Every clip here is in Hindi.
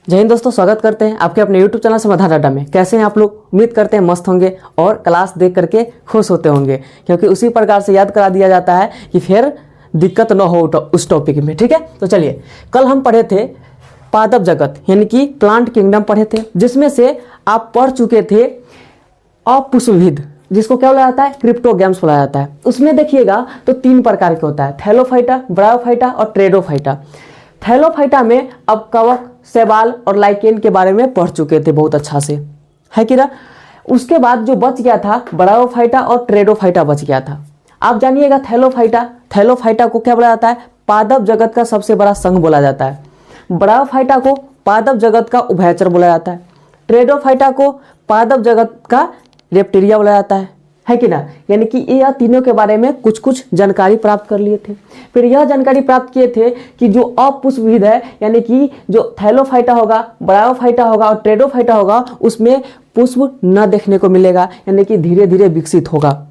जय हिंद दोस्तों, स्वागत करते हैं आपके अपने YouTube चैनल समाधान अड्डा में। कैसे हैं आप लोग? उम्मीद करते हैं मस्त होंगे और क्लास देख करके खुश होते होंगे, क्योंकि उसी प्रकार से याद करा दिया जाता है कि फिर दिक्कत न हो उस टॉपिक में। ठीक है, तो चलिए, कल हम पढ़े थे पादप जगत यानी कि प्लांट किंगडम पढ़े थे, जिसमें से आप पढ़ चुके थे अपुष्पविद, जिसको क्या बोला जाता है? क्रिप्टोगैम्स बोला जाता है। उसमें देखिएगा तो 3 प्रकार के होता है, थैलोफाइटा, ब्रायोफाइटा और ट्रेडोफाइटा। थैलोफाइटा में अब कवक, शैवाल और लाइकेन के बारे में पढ़ चुके थे बहुत अच्छा से, है कि ना। उसके बाद जो बच गया था ब्रायोफाइटा और ट्रेडोफाइटा बच गया था। आप जानिएगा थैलोफाइटा। थैलोफाइटा को क्या बोला जाता है? पादप जगत का सबसे बड़ा संघ बोला जाता है। ब्रायोफाइटा को पादप जगत का उभयचर बोला जाता है। ट्रेडोफाइटा को पादप जगत का रेप्टेरिया बोला जाता है कि ना। यानी कि यह तीनों के बारे में कुछ कुछ जानकारी प्राप्त कर लिए थे। फिर यह जानकारी प्राप्त किए थे कि जो अपुष्पविद है, यानी कि जो थैलोफाइटा होगा, ब्रायोफाइटा होगा और ट्रेडोफाइटा होगा, उसमें पुष्प न देखने को मिलेगा, यानी कि धीरे धीरे विकसित होगा।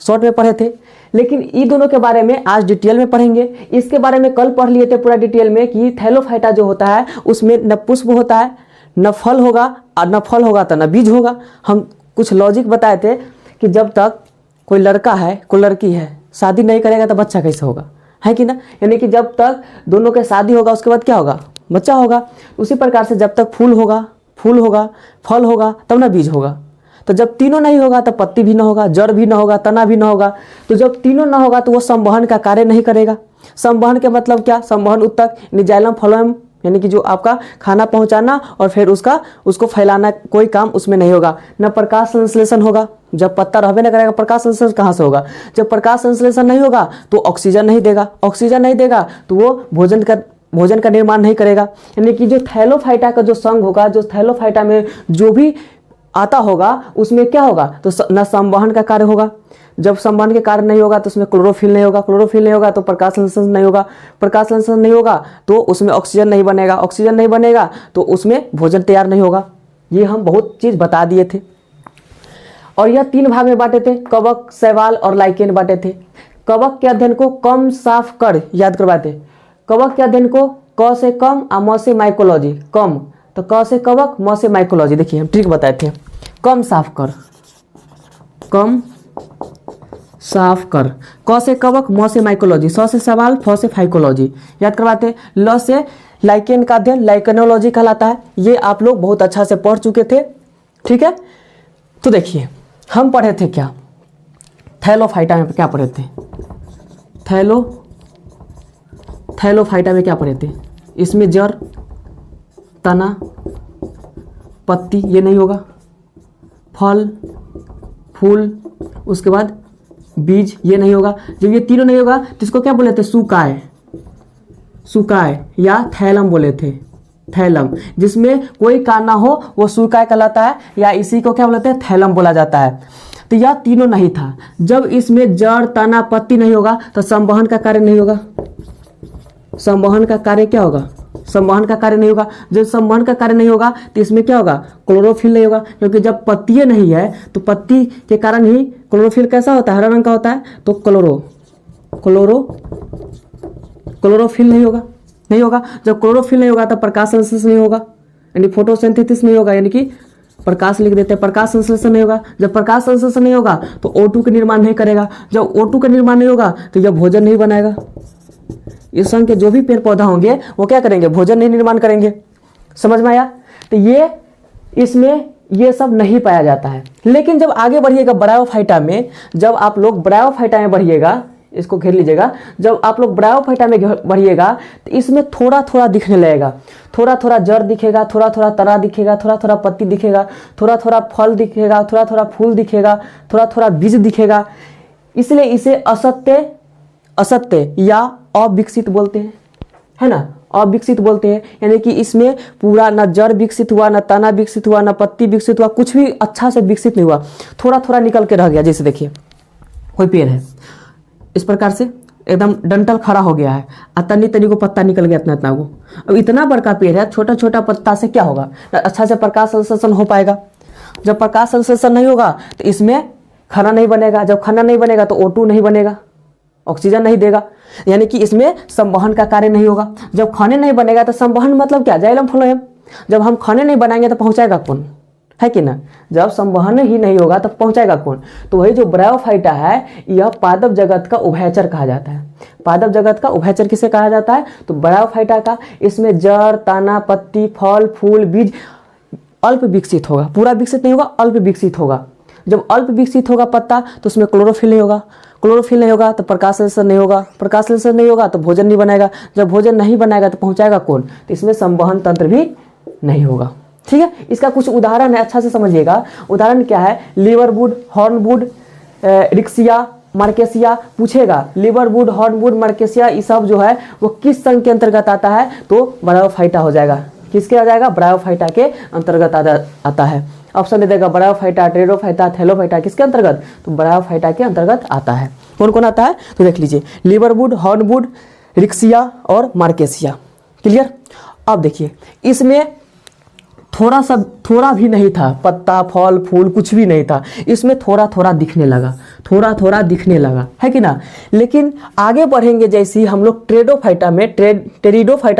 शॉर्ट में पढ़े थे, लेकिन इन दोनों के बारे में आज डिटेल में पढ़ेंगे। इसके बारे में कल पढ़ लिए थे पूरा डिटेल में कि थैलोफाइटा जो होता है उसमें न पुष्प होता है, न फल होगा, और न फल होगा तो न बीज होगा। हम कुछ लॉजिक बताए थे कि जब तक कोई लड़का है, कोई लड़की है, शादी नहीं करेगा तो बच्चा कैसे होगा, है कि ना। यानी कि जब तक दोनों के शादी होगा उसके बाद क्या होगा? बच्चा होगा। उसी प्रकार से जब तक फूल होगा, फल होगा, तब ना बीज होगा। तो जब तीनों नहीं होगा तो पत्ती भी ना होगा, जड़ भी ना होगा, तना भी ना होगा। तो जब तीनों ना होगा तो वो संवहन का कार्य नहीं करेगा। संवहन के मतलब क्या? संवहन उत्तक जाइलम फ्लोएम, यानी कि जो आपका खाना पहुंचाना और फिर उसको फैलाना, कोई काम उसमें नहीं होगा। न प्रकाश संश्लेषण होगा। जब पत्ता रहबे न करेगा, प्रकाश संश्लेषण कहाँ से होगा? जब प्रकाश संश्लेषण नहीं होगा तो ऑक्सीजन नहीं देगा, ऑक्सीजन नहीं देगा तो वो भोजन का निर्माण नहीं करेगा। यानी कि जो थैलोफाइटा का जो संघ होगा, जो थैलोफाइटा में जो भी आता होगा उसमें क्या होगा? तो न संवहन का कार्य होगा। जब संवहन के कार्य नहीं होगा तो उसमें क्लोरोफिल नहीं होगा, क्लोरोफिल नहीं होगा तो प्रकाश संश्लेषण नहीं होगा, प्रकाश संश्लेषण नहीं होगा तो उसमें ऑक्सीजन नहीं बनेगा, ऑक्सीजन नहीं बनेगा तो उसमें भोजन तैयार नहीं होगा। ये हम बहुत चीज़ बता दिए थे। और यह 3 भाग में बांटे थे, कवक, शैवाल और लाइकेन बांटे थे। कवक के अध्ययन को कम साफ कर याद करवाते। कवक के अध्ययन को क से कम और म से माइकोलॉजी, कम तो क से कवक, म से माइकोलॉजी। देखिए हम ट्रिक बताए थे, कम साफ कर, कम साफ कर, क से कवक, म से माइकोलॉजी, स से सवाल, फ से फाइकोलॉजी याद करवाते। ल से लाइकेन का अध्ययन लाइकेनोलॉजी कहलाता है। ये आप लोग बहुत अच्छा से पढ़ चुके थे, ठीक है। तो देखिए हम पढ़े थे क्या? थैलोफाइटा में क्या पढ़े थे? थैलोफाइटा में क्या पढ़े थे? इसमें जड़, तना, पत्ती ये नहीं होगा, फल, फूल, उसके बाद बीज ये नहीं होगा। जब ये तीनों नहीं होगा तो इसको क्या बोले थे? सुकाय या थैलम बोले थे। थैलम, जिसमें कोई कार्य ना हो वो सुकाय कहलाता है, या इसी को क्या बोलते हैं? थैलम बोला जाता है। तो यह तीनों नहीं था। जब इसमें जड़, तना, पत्ती नहीं होगा तो संवहन का कार्य नहीं होगा। संवहन का कार्य क्या होगा? संवहन का कार्य नहीं होगा। जब संवहन का कार्य नहीं होगा तो इसमें क्या होगा? क्लोरोफिल नहीं होगा, क्योंकि जब पत्ती नहीं है तो पत्ती के कारण ही क्लोरोफिल कैसा होता है? हरा रंग का होता है। तो क्लोरोफिल नहीं होगा। जब क्लोरोफिल नहीं होगा तो प्रकाश संश्लेषण नहीं होगा, यानी फोटोसिंथेसिस नहीं होगा, यानी कि प्रकाश लिख देते हैं, प्रकाश संश्लेषण नहीं होगा। जब प्रकाश संश्लेषण नहीं होगा तो O2 का निर्माण नहीं करेगा। जब O2 का निर्माण नहीं होगा तो यह भोजन नहीं बनाएगा। इस संघ के जो भी पेड़ पौधा होंगे वो क्या करेंगे? भोजन नहीं निर्माण करेंगे। समझ में आया? तो ये इसमें ये सब नहीं पाया जाता है। लेकिन जब आगे बढ़िएगा ब्रायोफाइटा में, जब आप लोग ब्रायोफाइटा में बढ़िएगा, इसको घेर लीजिएगा, जब आप लोग ब्रायोफाइटा में बढ़िएगा तो इसमें थोड़ा थोड़ा दिखने लगेगा। थोड़ा थोड़ा जड़ दिखेगा, थोड़ा थोड़ा तना दिखेगा, थोड़ा थोड़ा पत्ती दिखेगा, थोड़ा थोड़ा फल दिखेगा, थोड़ा थोड़ा फूल दिखेगा, थोड़ा थोड़ा बीज दिखेगा। इसलिए इसे असत्य या अविकसित बोलते हैं, है ना। अविकसित बोलते हैं, यानी कि इसमें पूरा न जड़ विकसित हुआ, न तना विकसित हुआ, न पत्ती विकसित हुआ, कुछ भी अच्छा से विकसित नहीं हुआ, थोड़ा थोड़ा निकल के रह गया। जैसे देखिए कोई पेड़ है, इस प्रकार से एकदम डंठल खड़ा हो गया है, तनी तनी को पत्ता निकल गया इतना इतना को। अब इतना बड़का पेड़ है, छोटा छोटा पत्ता से क्या होगा? अच्छा से प्रकाश संश्लेषण हो पाएगा। जब प्रकाश संश्लेषण नहीं होगा तो इसमें खाना नहीं बनेगा। जब खाना नहीं बनेगा तो O2 नहीं बनेगा, ऑक्सीजन नहीं देगा, यानी कि इसमें संवहन का कार्य नहीं होगा। जब खाने नहीं बनेगा तो संवहन मतलब क्या? जाइलम फ्लोएम, जब हम खाने नहीं बनाएंगे तो पहुंचाएगा कौन, है कि ना। जब संवहन ही नहीं होगा तो पहुंचाएगा कौन। तो वही जो ब्रायोफाइटा है यह पादप जगत का उभयचर कहा जाता है। पादप जगत का उभयचर किसे कहा जाता है, तो ब्रायोफाइटा का। इसमें जड़, तना, पत्ती, फल, फूल, बीज अल्प विकसित होगा, पूरा विकसित नहीं होगा, अल्प विकसित होगा। जब अल्प विकसित होगा पत्ता तो उसमें क्लोरोफिल नहीं होगा, क्लोरोफिल नहीं होगा तो प्रकाश संश्लेषण नहीं होगा, प्रकाश संश्लेषण नहीं होगा तो भोजन नहीं बनाएगा, जब भोजन नहीं बनाएगा तो पहुंचाएगा कौन, तो इसमें संवहन तंत्र भी नहीं होगा। ठीक है, इसका कुछ उदाहरण है, अच्छा से समझिएगा। उदाहरण क्या है, लिवरवुड, हॉर्नवुड, रिक्सिया, मार्केसिया पूछेगा। लिवरवुड, हॉर्नवुड, मार्केसिया ये सब जो है वो किस संघ के अंतर्गत आता है, तो ब्रायोफाइटा हो जाएगा। किसके आ जाएगा, ब्रायोफाइटा के अंतर्गत आता है। ऑप्शन दे देगा ब्रायोफाइटा, टेरिडोफाइटा, थैलोफाइटा, किसके अंतर्गत, तो ब्रायोफाइटा के अंतर्गत आता है। कौन कौन आता है, तो देख लीजिए, लिवरवुड, हॉर्नवुड, रिक्सिया और मार्केसिया। क्लियर। अब देखिए इसमें थोड़ा भी नहीं था, पत्ता, फल, फूल कुछ भी नहीं था, इसमें थोड़ा थोड़ा दिखने लगा, थोड़ा थोड़ा दिखने लगा, है कि ना। लेकिन आगे बढ़ेंगे जैसे ही हम लोग टेरिडोफाइटा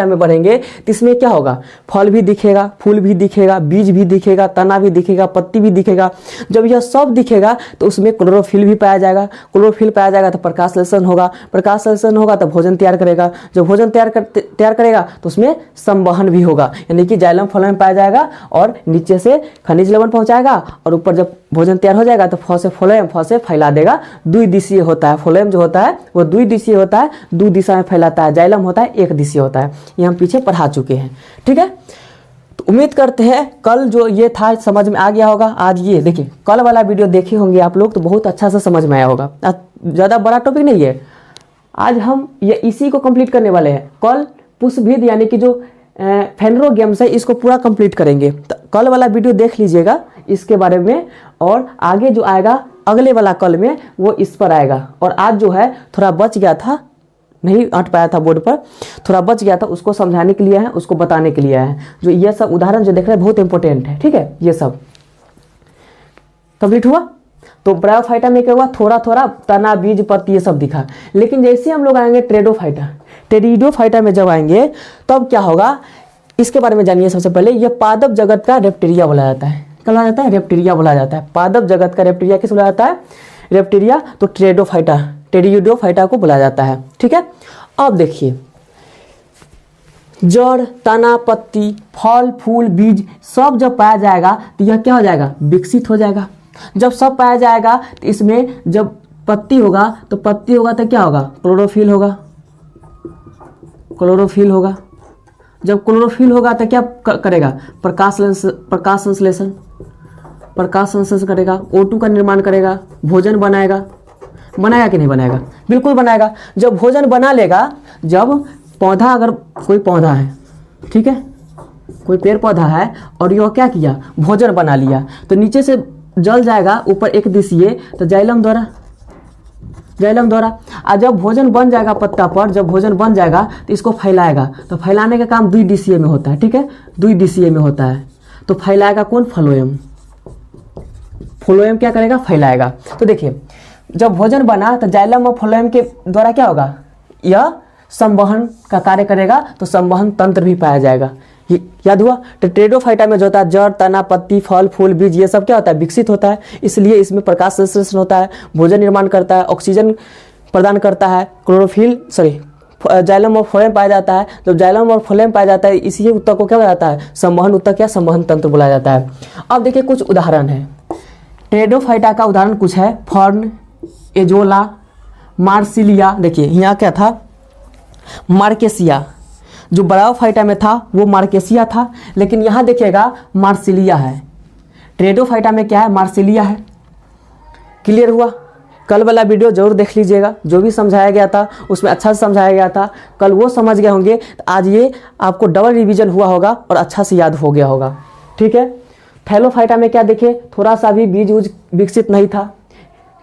में बढ़ेंगे तो इसमें क्या होगा, फल भी दिखेगा, फूल भी दिखेगा, बीज भी दिखेगा, तना भी दिखेगा, पत्ती भी दिखेगा। जब यह सब दिखेगा तो उसमें क्लोरोफिल भी पाया जाएगा, क्लोरोफिल पाया जाएगा तो प्रकाश संश्लेषण होगा, प्रकाश संश्लेषण होगा तो भोजन तैयार करेगा, जब भोजन तैयार करेगा तो उसमें संवहन भी होगा, यानी कि जाइलम फ्लोएम पाया जाएगा और नीचे से खनिज लवण पहुंचाएगा और ऊपर जब भोजन तैयार हो जाएगा तो फ्लोएम से फैला देगा। द्विदिशीय होता है फ्लोएम, जो होता है वो द्विदिशीय होता है, दो दिशा में फैलाता है। जाइलम होता है एक दिशीय होता है, ये हम पीछे पढ़ा चुके हैं। ठीक है, तो उम्मीद करते हैं कल जो ये था समझ में आ गया होगा। आज ये देखिए कल वाला वीडियो देखे होंगे आप लोग तो बहुत अच्छा से समझ में आया होगा। ज़्यादा बड़ा टॉपिक नहीं है, आज हम ये इसी को कंप्लीट करने वाले हैं। कल पुष्पभेद यानी कि जो फेनरोगेम्स है इसको पूरा कंप्लीट करेंगे। तो कल वाला वीडियो देख लीजिएगा इसके बारे में, और आगे जो आएगा अगले वाला कल में वो इस पर आएगा। और आज जो है थोड़ा बच गया था, नहीं अट पाया था बोर्ड पर, थोड़ा बच गया था, उसको समझाने के लिए है, उसको बताने के लिए है। जो ये सब उदाहरण जो देख रहे हैं बहुत इंपॉर्टेंट है। ठीक है, ये सब कंप्लीट हुआ। तो ब्रायोफाइटा में क्या हुआ, थोड़ा थोड़ा तना, बीज, पत्ती ये सब दिखा। लेकिन जैसे हम लोग आएंगे टेरिडोफाइटा में जब आएंगे तब क्या होगा, इसके बारे में जानिए। सबसे पहले ये पादप जगत का रेप्टेरिया बोला जाता है। क्या बोला जाता है, रेप्टेरिया बोला जाता है। पादप जगत का रेप्टेरिया किस बोला जाता है, रेप्टेरिया। तो टेरिडोफाइटा को बोला जाता है। ठीक है, अब देखिए जड़, तना, पत्ती, फल, फूल, बीज सब जब पाया जाएगा तो यह क्या हो जाएगा, विकसित हो जाएगा। जब सब पाया जाएगा तो इसमें जब पत्ती होगा तो क्या होगा, क्लोरोफिल होगा, क्लोरोफिल होगा। जब क्लोरोफिल होगा तो क्या करेगा, प्रकाश संश्लेषण करेगा, O2 का निर्माण करेगा, भोजन बनाएगा कि नहीं बनाएगा, बिल्कुल बनाएगा। जब भोजन बना लेगा, जब पौधा, अगर कोई पौधा है, ठीक है, कोई पेड़ पौधा है और यह क्या किया, भोजन बना लिया, तो नीचे से जल जाएगा, ऊपर एक दिशीय, तो जाइलम द्वारा। और जब भोजन बन जाएगा पत्ता पर, जब भोजन बन जाएगा तो इसको फैलाएगा। तो फैलाने का काम द्विदिशीय में होता है। ठीक है, द्विदिशीय में होता है। तो फैलाएगा कौन, फ्लोएम क्या करेगा, फैलाएगा। तो देखिए जब भोजन बना तो जाइलम और फ्लोएम के द्वारा क्या होगा, यह संवहन का कार्य करेगा, तो संवहन तंत्र भी पाया जाएगा। याद हुआ। तो टेरिडोफाइटा में जो होता है जड़, तना, पत्ती, फल, फूल, बीज ये सब क्या होता है, विकसित होता है। इसलिए इसमें प्रकाश संश्लेषण होता है, भोजन निर्माण करता है, ऑक्सीजन प्रदान करता है, जाइलम और फ्लोएम पाया जाता है। जब जाइलम और फ्लोएम पाया जाता है, इसी उत्तक को क्या बोला जाता है, संवहन उत्तक या संवहन तंत्र बोला जाता है। अब देखिए कुछ उदाहरण है टेरिडोफाइटा का। उदाहरण कुछ है, फर्न, एजोला, मार्सिलिया। देखिए यहाँ क्या था, मार्केसिया। जो ब्रायोफाइटा में था वो मार्केसिया था, लेकिन यहाँ देखिएगा मार्सिलिया है। टेरिडोफाइटा में क्या है, मार्सिलिया है। क्लियर हुआ। कल वाला वीडियो जरूर देख लीजिएगा, जो भी समझाया गया था उसमें अच्छा से समझाया गया था। कल वो समझ गए होंगे तो आज ये आपको डबल रिवीजन हुआ होगा और अच्छा से याद हो गया होगा। ठीक है, थैलोफाइटा में क्या देखे, थोड़ा सा भी बीज उज विकसित नहीं था।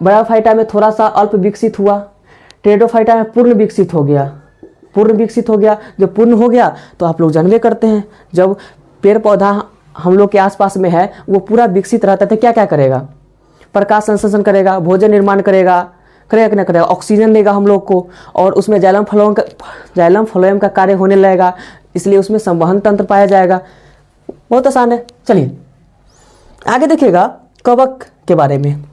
ब्रायोफाइटा में थोड़ा सा अल्प विकसित हुआ। टेरिडोफाइटा में पूर्ण विकसित हो गया। जब पूर्ण हो गया तो आप लोग जानवे करते हैं, जब पेड़ पौधा हम लोग के आसपास में है वो पूरा विकसित रहता है तो क्या क्या करेगा, प्रकाश संश्लेषण करेगा, भोजन निर्माण करेगा कि नहीं करेगा, ऑक्सीजन देगा हम लोग को, और उसमें जाइलम फ्लोएम का कार्य होने लगेगा, इसलिए उसमें संवहन तंत्र पाया जाएगा। बहुत आसान है। चलिए आगे देखिएगा, कवक के बारे में।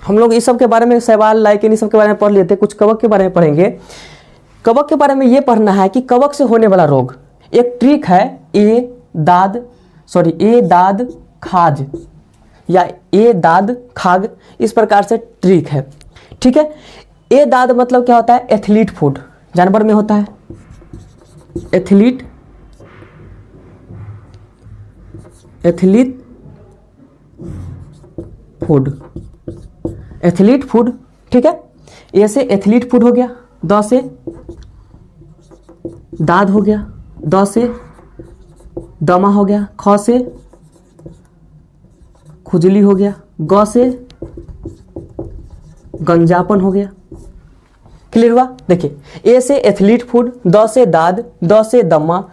हम लोग इस सब के बारे में सवाल लाइकेन इस सब के बारे में पढ़ लेते, कुछ कवक के बारे में पढ़ेंगे। कवक के बारे में ये पढ़ना है कि कवक से होने वाला रोग, एक ट्रिक है ए दाद खाज या ए दाद खाग, इस प्रकार से ट्रिक है। ठीक है, ए दाद मतलब क्या होता है? एथलीट फूड, जानवर में होता है एथलीट फूड। ठीक है, ए से एथलीट फूड हो गया, द से दाद हो गया, द से दमा हो गया, ख से खुजली हो गया, ग से गंजापन हो गया। क्लियर हुआ? देखिए, ए से एथलीट फूड, द से दाद, द से दमा,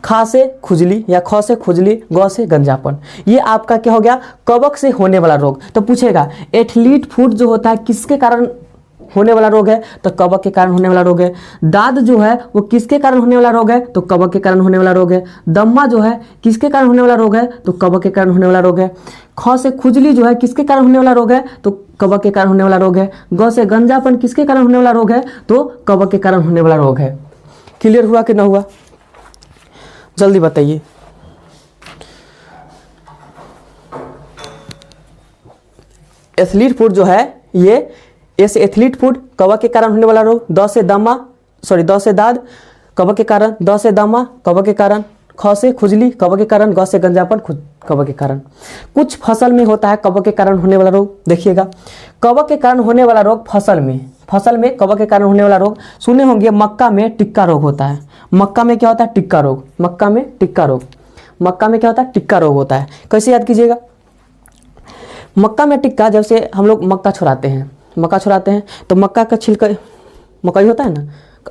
खा से खुजली या ख से खुजली, ग से गंजापन। ये आपका क्या हो गया? कवक से होने वाला रोग। तो पूछेगा एथलीट फूड जो होता है किसके कारण होने वाला रोग है? तो कवक के कारण होने वाला रोग है। दाद जो है वो किसके कारण होने वाला रोग है? तो कवक के कारण होने वाला रोग है। दम्मा जो है किसके कारण होने वाला रोग है? तो कवक के कारण होने वाला रोग है। ख से खुजली जो है किसके कारण होने वाला रोग है? तो कवक के कारण होने वाला रोग है। ग से गंजापन किसके कारण होने वाला रोग है? तो कवक के कारण होने वाला रोग है। क्लियर हुआ कि ना हुआ? जल्दी बताइए। एथलीट फूड जो है ये ऐसे एथलीट फूड कवक के कारण होने वाला रोग, द से दाद कवक के कारण, द से दमा कवक के कारण, ख से खुजली कवक के कारण, ग से गंजापन कवक के कारण। कुछ फसल में होता है कवक के कारण होने वाला रोग। देखिएगा, कवक के कारण होने वाला रोग फसल में कवक के कारण होने वाला रोग सुने होंगे, मक्का में टिक्का रोग होता है। मक्का में क्या होता है? टिक्का रोग। मक्का में क्या होता है? टिक्का रोग होता है। कैसे याद कीजिएगा? मक्का में टिक्का, जब से हम लोग मक्का छुड़ाते हैं तो मक्का का छिलका, मकई होता है ना,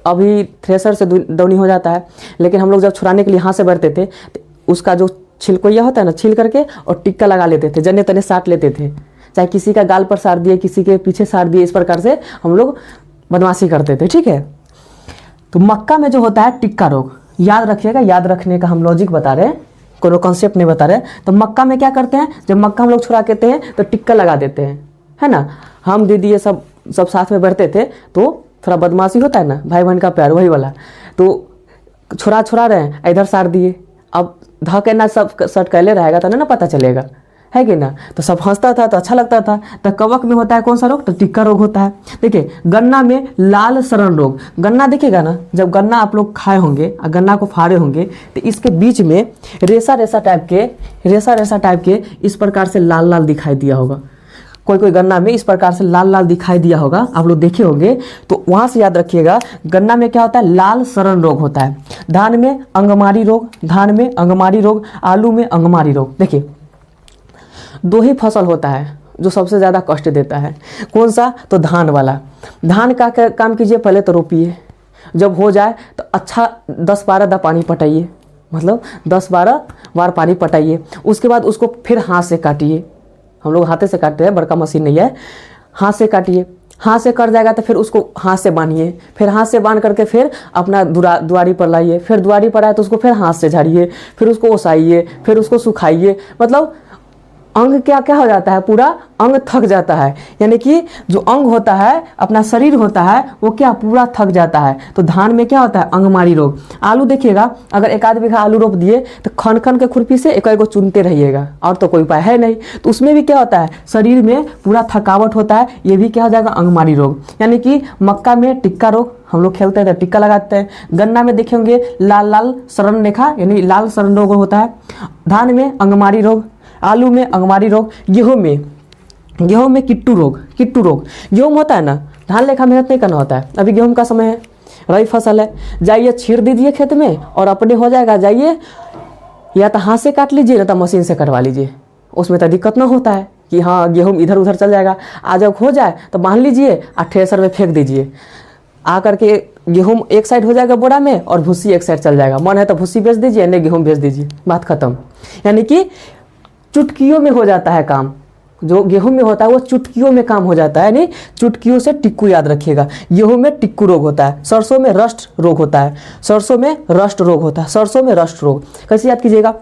अभी थ्रेसर से दौनी हो जाता है, लेकिन हम लोग जब छुड़ाने के लिए हाथ से बढ़ते थे तो उसका जो छिलकोइया होता है ना, छील करके और टिक्का लगा लेते थे, जने तने साट लेते थे, चाहे किसी का गाल पर साट दिए, किसी के पीछे साट दिए, इस प्रकार से हम लोग बदमाशी करते थे। ठीक है, तो मक्का में जो होता है टिक्का रोग, याद रखिएगा। याद रखने का हम लॉजिक बता रहे हैं, कोनो कॉन्सेप्ट नहीं बता रहे। तो मक्का में क्या करते हैं? जब मक्का हम लोग छुड़ा के हैं तो टिक्का लगा देते हैं, है ना। हम दीदी ये सब साथ में बैठते थे तो थोड़ा बदमाशी होता है ना, भाई बहन का प्यार, वही वाला। तो छुड़ा रहे हैं, इधर सार दिए, अब धके ना सब सट कैले रहेगा तो ना पता चलेगा, है कि ना। तो सब हंसता था तो अच्छा लगता था। तो कवक में होता है कौन सा रोग? तो टिक्का रोग होता है। देखिए, गन्ना में लाल सरण रोग। गन्ना देखिएगा ना, जब गन्ना आप लोग खाए होंगे और गन्ना को फाड़े होंगे तो इसके बीच में रेसा टाइप के इस प्रकार से लाल लाल दिखाई दिया होगा। कोई गन्ना में इस प्रकार से लाल लाल दिखाई दिया होगा, आप लोग देखे होंगे। तो वहां से याद रखिएगा, गन्ना में क्या होता है? लाल सरण रोग होता है। धान में अंगमारी रोग, आलू में अंगमारी रोग। देखिए, दो ही फसल होता है जो सबसे ज़्यादा कष्ट देता है। कौन सा? तो धान वाला। धान का काम कीजिए, पहले तो रोपिए, जब हो जाए तो अच्छा 10-12 दा पानी पटाइए, मतलब 10-12 बार पानी पटाइए। उसके बाद उसको फिर हाथ से काटिए। हम लोग हाथे से काटते हैं, बड़का मशीन नहीं है, हाथ से काटिए। हाथ से कट जाएगा तो फिर उसको हाथ से बांधिए, फिर हाथ से बांध करके फिर अपना दुआरी पर लाइए, फिर दुआरी पर आए तो उसको फिर हाथ से झाड़िए, फिर उसको ओसाइए, फिर उसको सुखाइए। मतलब अंग क्या क्या हो जाता है? पूरा अंग थक जाता है, यानी कि जो अंग होता है, अपना शरीर होता है, वो क्या पूरा थक जाता है। तो धान में क्या होता है? अंगमारी रोग। आलू देखिएगा, अगर 1 आध बीघा आलू रोप दिए तो खन के खुरपी से एक चुनते रहिएगा, और तो कोई उपाय है नहीं। तो उसमें भी क्या होता है? शरीर में पूरा थकावट होता है, ये भी क्या हो जाएगा? अंगमारी रोग। यानी कि मक्का में टिक्का रोग, हम लोग खेलते हैं तो टिक्का लगाते हैं। गन्ना में देखेंगे लाल सरण रेखा, यानी लाल सरण रोग होता है। धान में अंगमारी रोग, आलू में अंगमारी रोग। गेहूं में किट्टू रोग। गेहूं होता है ना, धान लेखा मेहनत नहीं करना होता है। अभी गेहूं का समय है, रबी फसल है, जाइए छीड़ दीजिए खेत में और अपने हो जाएगा। जाइए या तो हाथ से काट लीजिए या तो मशीन से कटवा लीजिए, उसमें तो दिक्कत ना होता है कि हाँ गेहूं इधर उधर चल जाएगा। आज जब हो जाए तो बांध लीजिए और थ्रेसर में फेंक दीजिए, आकर के गेहूं एक साइड हो जाएगा बोरा में और भूसी एक साइड चल जाएगा। मन है तो भूसी बेच दीजिए, नहीं गेहूं बेच दीजिए, बात खत्म। यानी कि चुटकियों में हो जाता है काम। जो गेहूं में होता है वो चुटकियों में काम हो जाता है। नहीं, चुटकियों से टिक्कू याद रखिएगा। गेहूं में टिक्कू रोग होता है, सरसों में रस्ट रोग होता है, सरसों में रस्ट रोग। कैसे याद कीजिएगा?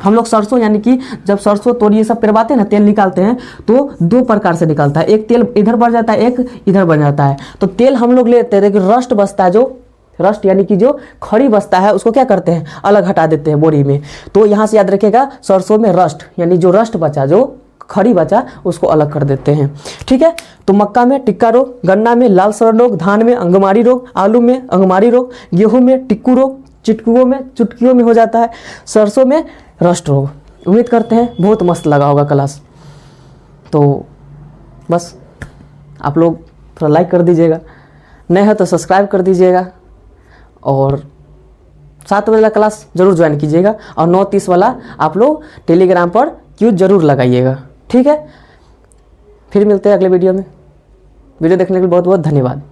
हम लोग सरसों यानी कि जब सरसों तोरी ये सब पेरवाते हैं ना, तेल निकालते हैं तो दो प्रकार से निकलता है, एक तेल इधर बढ़ जाता है, एक इधर बन जाता है। तो तेल हम लोग लेते हैं, लेकिन रस्ट बचता है, जो रस्ट यानी कि जो खड़ी बचता है उसको क्या करते हैं, अलग हटा देते हैं बोरी में। तो यहाँ से याद रखिएगा, सरसों में रस्ट यानी जो रस्ट बचा, जो खड़ी बचा, उसको अलग कर देते हैं। ठीक है। तो मक्का में टिक्का रोग, गन्ना में लाल सड़न रोग, धान में अंगमारी रोग, आलू में अंगमारी रोग, गेहूं में टिक्कू रोग, चुटकियों में हो जाता है, सरसों में रस्ट रोग। उम्मीद करते हैं बहुत मस्त लगा होगा क्लास। तो बस आप लोग थोड़ा लाइक कर दीजिएगा, नए हैं तो सब्सक्राइब कर दीजिएगा, और 7 बजे वाला क्लास ज़रूर ज्वाइन कीजिएगा, और 9:30 वाला आप लोग टेलीग्राम पर क्यूज ज़रूर लगाइएगा। ठीक है। फिर मिलते हैं अगले वीडियो में। वीडियो देखने के लिए बहुत बहुत धन्यवाद।